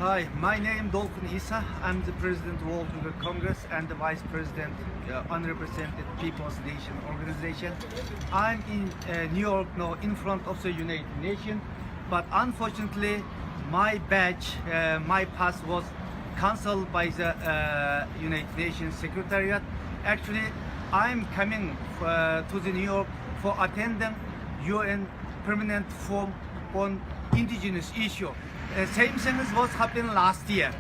Hi, my name Dolkun Isa. I'm the President of World Uyghur Congress and the Vice President Unrepresented People's Nation Organization. I'm in New York now in front of the United Nations, but unfortunately my badge, my pass was cancelled by the United Nations Secretariat. Actually, I'm coming to the New York for attending UN Permanent Forum on indigenous issue. Same thing as was happened last year.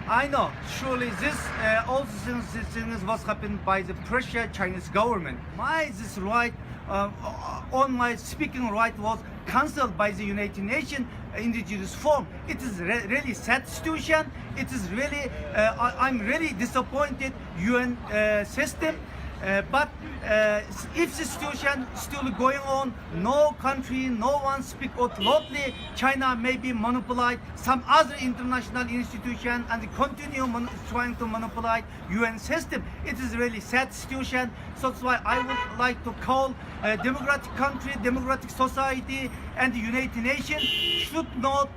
I know, surely this also things was happened by the pressure Chinese government. This right on my speaking right was cancelled by the United Nations Indigenous Forum. It is really sad situation. It is really I'm really disappointed UN system. But if the situation still going on, no country, no one speak out loudly, China may be monopolize some other international institution and continue trying to monopolize UN system. It is really sad situation. So that's why I would like to call democratic country, democratic society, and the United Nations should not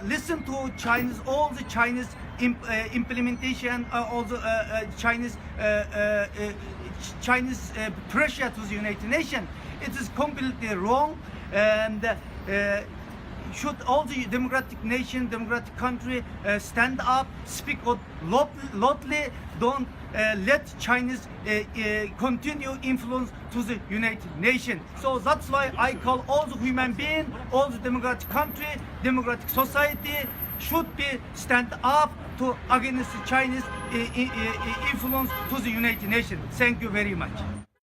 listen to Chinese, all the Chinese implementation, all the Chinese pressure to the United Nations. It is completely wrong, and should all the democratic nation, democratic country stand up, speak out loudly, don't let Chinese continue influence to the United Nations. So that's why I call all the human beings, all the democratic country, democratic society should be stand up to against the Chinese influence to the United Nations. Thank you very much.